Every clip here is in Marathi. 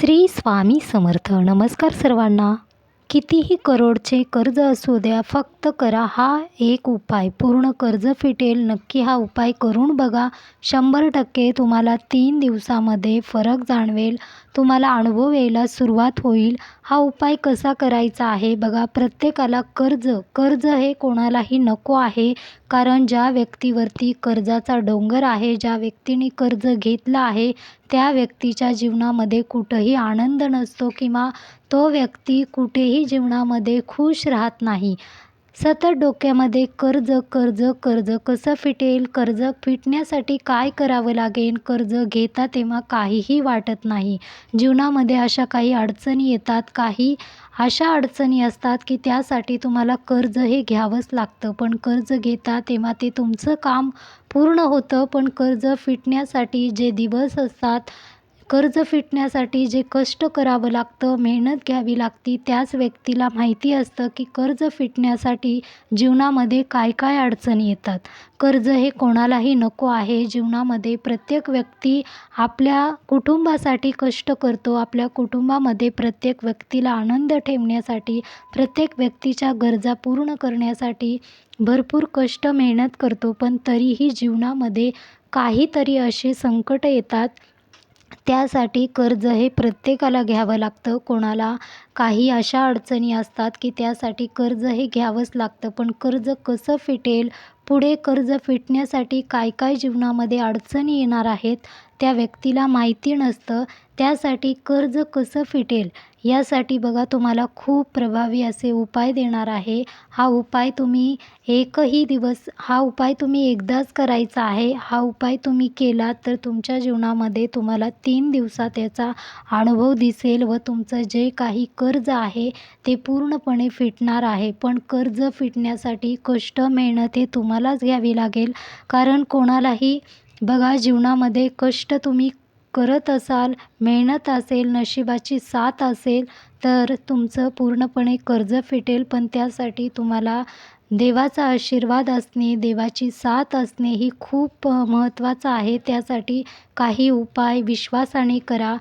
श्री स्वामी समर्थ. नमस्कार सर्वांना. कितीही करोडचे कर्ज असू द्या, फक्त करा हा एक उपाय, पूर्ण कर्ज फिटेल. नक्की हा उपाय करून बघा. 100% तुम्हाला 3 दिवसामध्ये फरक जाणवेल. तुम्हाला अनुभव यायला सुरुवात होईल. हा उपाय कसा करायचा आहे बघा. प्रत्येकाला कर्ज हे कोणालाही नको आहे. कारण ज्या व्यक्तीवरती कर्जाचा डोंगर आहे, ज्या व्यक्तीने कर्ज घेतलं आहे, त्या व्यक्तीच्या जीवनामध्ये कुठंही आनंद नसतो किंवा तो व्यक्ती कुठेही जीवनामध्ये खुश राहत नाही. सतत डोक्यामध्ये कर्ज कर्ज कर्ज कसं फिटेल, कर्ज फिटण्यासाठी काय करावं लागेल, कर्ज घेता तेव्हा काहीही वाटत नाही. जीवनामध्ये अशा काही अडचणी येतात, काही अशा अडचणी असतात की त्यासाठी तुम्हाला कर्ज हे घ्यावंच लागतं. पण कर्ज घेता तेव्हा ते तुमचं काम पूर्ण होतं, पण कर्ज फिटण्यासाठी जे दिवस असतात, कर्ज फिटण्यासाठी जे कष्ट करावं लागतं, मेहनत घ्यावी लागते, त्याच व्यक्तीला माहिती असतं की कर्ज फिटण्यासाठी जीवनामध्ये काय काय अडचणी येतात. कर्ज हे कोणालाही नको आहे. जीवनामध्ये प्रत्येक व्यक्ती आपल्या कुटुंबासाठी कष्ट करतो. आपल्या कुटुंबामध्ये प्रत्येक व्यक्तीला आनंद ठेवण्यासाठी, प्रत्येक व्यक्तीच्या गरजा पूर्ण करण्यासाठी भरपूर कष्ट मेहनत करतो. पण तरीही जीवनामध्ये काहीतरी असे संकट येतात, त्यासाठी कर्ज हे प्रत्येकाला घ्यावं लागतं. कोणाला काही अशा अडचणी असतात की त्यासाठी कर्ज हे घ्यावंच लागतं. पण कर्ज कसं फिटेल, पुढे कर्ज फिटण्यासाठी काय काय जीवनामध्ये अडचणी येणार आहेत, त्या व्यक्तीला माहिती नसतं. त्यासाठी कर्ज कसं फिटेल यासाठी बघा, तुम्हाला खूप प्रभावी असे उपाय देणार आहे. हा उपाय तुम्ही एकदाच करायचा आहे. हा उपाय तुम्ही केलात तर तुमच्या जीवनामध्ये तुम्हाला 3 दिवसात याचा अनुभव दिसेल व तुमचं जे काही कर्ज आहे ते पूर्णपणे फिटणार आहे. पण कर्ज फिटण्यासाठी कष्ट, मेहनत हे तुम्हालाच घ्यावी लागेल. कारण कोणालाही बघा, जीवनामध्ये कष्ट तुम्ही करत असाल, मेहनत असेल, नशिबाची साथ असेल तर तुमचं पूर्णपणे कर्ज फिटेल. पण त्यासाठी तुम्हाला देवाचा आशीर्वाद असणे, देवाची साथ असणे ही खूप महत्त्वाचं आहे. त्यासाठी काही उपाय विश्वासाने करा.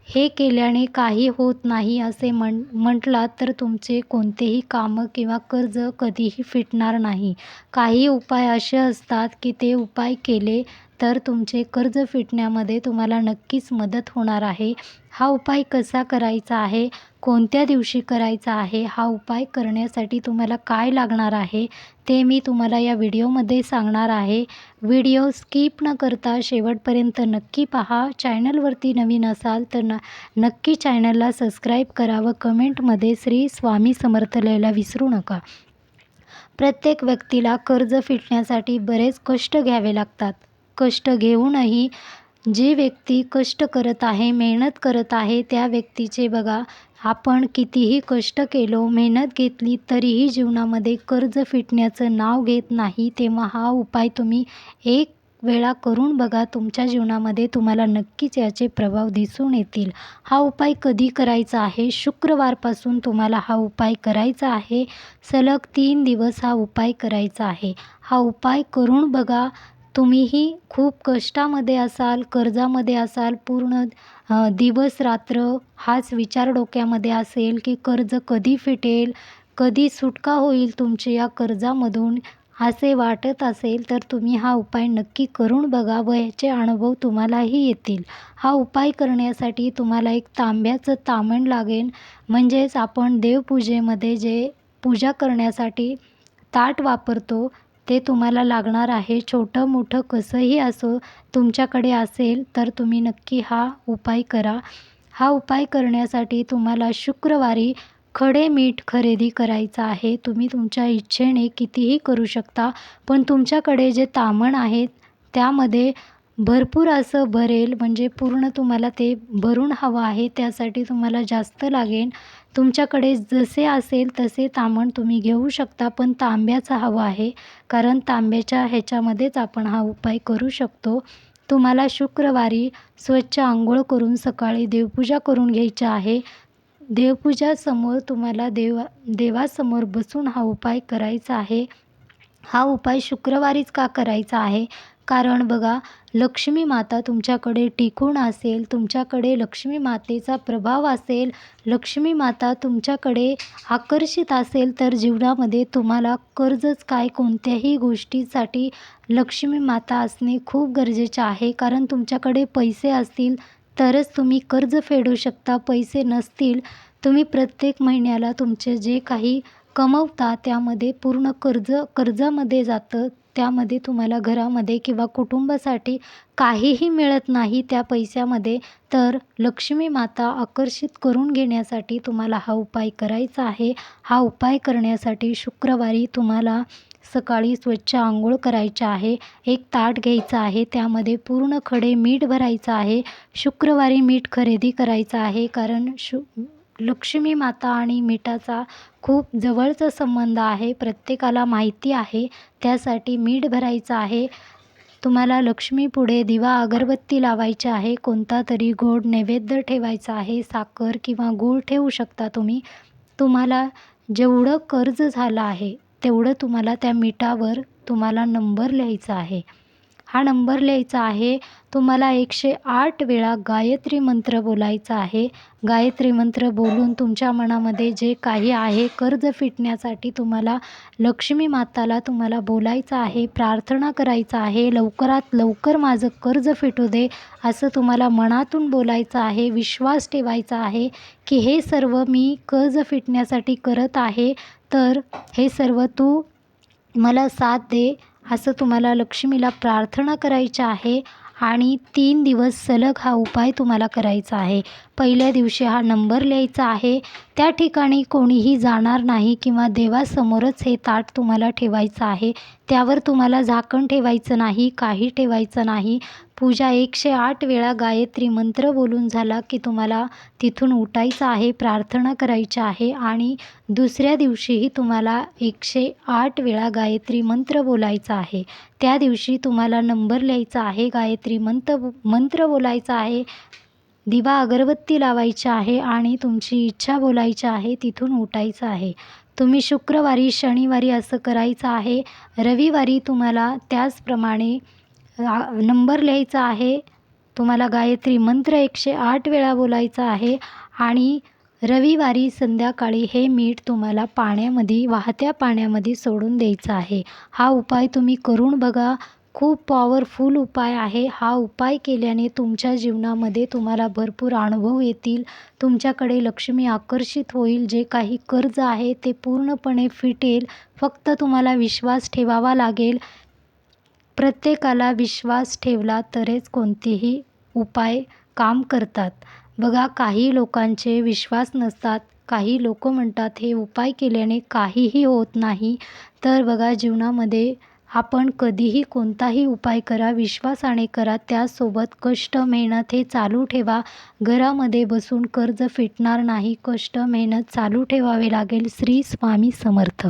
हे केल्याने काही होत नाही असे म्हटलात तर तुमचे कोणतेही कामं किंवा कर्ज कधीही फिटणार नाही. काही उपाय असे असतात की ते उपाय केले तर तुमचे कर्ज फिटण्यामध्ये तुम्हाला नक्कीच मदत होणार आहे. हा उपाय कसा करायचा आहे, कोणत्या दिवशी करायचा आहे, हा उपाय करण्यासाठी तुम्हाला काय लागणार आहे ते मी तुम्हाला या व्हिडिओमध्ये सांगणार आहे. व्हिडिओ स्किप न करता शेवटपर्यंत नक्की पहा. चॅनलवरती नवीन असाल तर नक्की चॅनलला सबस्क्राईब करा व कमेंटमध्ये श्री स्वामी समर्थ लिहायला विसरू नका. प्रत्येक व्यक्तीला कर्ज फिटण्यासाठी बरेच कष्ट घ्यावे लागतात. कष्ट घेऊनही जी व्यक्ती कष्ट करत आहे, मेहनत करत आहे, त्या व्यक्तीचे बघा, आपण कितीही कष्ट केलो, मेहनत घेतली तरीही जीवनामध्ये कर्ज फिटण्याचं नाव घेत नाही. तेव्हा हा उपाय तुम्ही एक वेळा करून बघा. तुमच्या जीवनामध्ये तुम्हाला नक्कीच याचे प्रभाव दिसून येतील. हा उपाय कधी करायचा आहे? शुक्रवारपासून तुम्हाला हा उपाय करायचा आहे. सलग 3 दिवस हा उपाय करायचा आहे. हा उपाय करून बघा. तुम्हीही खूप कष्टामध्ये असाल, कर्जामध्ये असाल, पूर्ण दिवस रात्र हाच विचार डोक्यामध्ये असेल की कर्ज कधी फिटेल, कधी सुटका होईल तुमची या कर्जामधून, असे वाटत असेल तर तुम्ही हा उपाय नक्की करून बघा व याचे अनुभव तुम्हालाही येतील. हा उपाय करण्यासाठी तुम्हाला एक तांब्याचं तामण लागेल. म्हणजेच आपण देवपूजेमध्ये जे पूजा करण्यासाठी ताट वापरतो ते तुम्हाला लागणार आहे. छोटं मोठं कसंही असो, तुमच्याकडे असेल तर तुम्ही नक्की हा उपाय करा. हा उपाय करण्यासाठी तुम्हाला शुक्रवारी खडे मीठ खरेदी करायचं आहे. तुम्ही तुमच्या इच्छेने कितीही करू शकता, पण तुमच्याकडे जे तामण आहेत त्यामध्ये भरपूर असं भरेल, म्हणजे पूर्ण तुम्हाला ते भरून हवं आहे. त्यासाठी तुम्हाला जास्त लागेल. तुमच्याकडे जसे असेल तसे तामण तुम्ही घेऊ शकता, पण तांब्याचा हवा आहे. कारण तांब्याच्या ह्याच्यामध्येच आपण हा उपाय करू शकतो. तुम्हाला शुक्रवारी स्वच्छ अंघोळ करून सकाळी देवपूजा करून घ्यायची आहे. देवपूजासमोर तुम्हाला देवासमोर बसून हा उपाय करायचा आहे. हा उपाय शुक्रवारीच का करायचा आहे? कारण बघा, लक्ष्मी माता तुमच्याकडे टिकून असेल, तुमच्याकडे लक्ष्मी मातेचा प्रभाव असेल, लक्ष्मी माता तुमच्याकडे आकर्षित असेल, तर जीवनामध्ये तुम्हाला कर्जच काय, कोणत्याही गोष्टीसाठी लक्ष्मी माता असणे खूप गरजेचे आहे. कारण तुमच्याकडे पैसे असतील तरच तुम्ही कर्ज फेडू शकता. पैसे नसतील, तुम्ही प्रत्येक महिन्याला तुमचे जे काही कमवता त्यामध्ये पूर्ण कर्जामध्ये जातं. त्यामध्ये तुम्हाला घरामध्ये किंवा कुटुंबासाठी काहीही मिळत नाही त्या पैशामध्ये. तर लक्ष्मी माता आकर्षित करून घेण्यासाठी तुम्हाला हा उपाय करायचा आहे. हा उपाय करण्यासाठी शुक्रवारी तुम्हाला सकाळी स्वच्छ अंघोळ करायची आहे. एक ताट घ्यायचं आहे, त्यामध्ये पूर्ण खडे मीठ भरायचं आहे. शुक्रवारी मीठ खरेदी करायचं आहे, कारण लक्ष्मी माता आणि मिठाचा खूप जवळचा संबंध आहे, प्रत्येकाला माहिती आहे. त्यासाठी मीठ भरायचं आहे. तुम्हाला लक्ष्मीपुढे दिवा अगरबत्ती लावायची आहे. कोणता तरी गोड नैवेद्य ठेवायचा आहे. साखर किंवा गूळ ठेवू शकता तुम्ही. तुम्हाला जेवढं कर्ज झालं आहे तेवढं तुम्हाला त्या मिठावर तुम्हाला नंबर लिहायचा आहे. हा नंबर लिहायचा आहे. तुम्हाला 108 वेळा गायत्री मंत्र बोलायचा आहे. गायत्री मंत्र बोलून तुमच्या मनामध्ये जे काही आहे कर्ज फिटण्यासाठी तुम्हाला लक्ष्मी माताला तुम्हाला बोलायचं आहे, प्रार्थना करायचं आहे. लवकरात लवकर माझं कर्ज फिटू दे, असं तुम्हाला मनातून बोलायचं आहे. विश्वास ठेवायचा आहे की हे सर्व मी कर्ज फिटण्यासाठी करत आहे, तर हे सर्व तू मला साथ दे, असं तुम्हाला लक्ष्मीला प्रार्थना करायची आहे. आणि 3 दिवस सलग हा उपाय तुम्हाला करायचा आहे. पहिल्या दिवशी हा नंबर लिहायचा आहे. त्या ठिकाणी कोणीही जाणार नाही किंवा देवासमोरच हे ताट तुम्हाला ठेवायचं आहे. त्यावर तुम्हाला झाकण ठेवायचं नाही, काही ठेवायचं नाही. पूजा 108 वेळा गायत्री मंत्र बोलून झाला की तुम्हाला तिथून उठायचं आहे, प्रार्थना करायची आहे. आणि दुसऱ्या दिवशीही तुम्हाला 108 वेळा गायत्री मंत्र बोलायचा आहे. त्या दिवशी तुम्हाला नंबर लिहायचा आहे, गायत्री मंत्र बोलायचा आहे, दिवा अगरबत्ती लावायची आहे आणि तुमची इच्छा बोलायची आहे. तिथून उठायचं आहे. तुम्ही शुक्रवारी, शनिवारी असं करायचं आहे. रविवारी तुम्हाला त्याचप्रमाणे नंबर लिहायचा आहे. तुम्हाला गायत्री मंत्र 108 वेळा बोलायचा आहे आणि रविवारी संध्याकाळी हे मीठ तुम्हाला पाण्यामध्ये, वाहत्या पाण्यामध्ये सोडून द्यायचं आहे. हा उपाय तुम्ही करून बघा. खूप पॉवरफुल उपाय आहे. हा उपाय केल्याने तुमच्या जीवनामध्ये तुम्हाला भरपूर अनुभव येतील. तुमच्याकडे लक्ष्मी आकर्षित होईल. जे काही कर्ज आहे ते पूर्णपणे फिटेल. फक्त तुम्हाला विश्वास ठेवावा लागेल. प्रत्येकाला विश्वास ठेवला तरच कोणतेही उपाय काम करतात. बघा, काही लोकांचे विश्वास नसतात. काही लोक म्हणतात हे उपाय केल्याने काहीही होत नाही. तर बघा, जीवनामध्ये आपण कधीही कोणताही उपाय करा, विश्वासाने करा. त्यासोबत कष्ट, मेहनत हे चालू ठेवा. घरामध्ये बसून कर्ज फिटणार नाही. कष्ट, मेहनत चालू ठेवावे लागेल. श्री स्वामी समर्थ.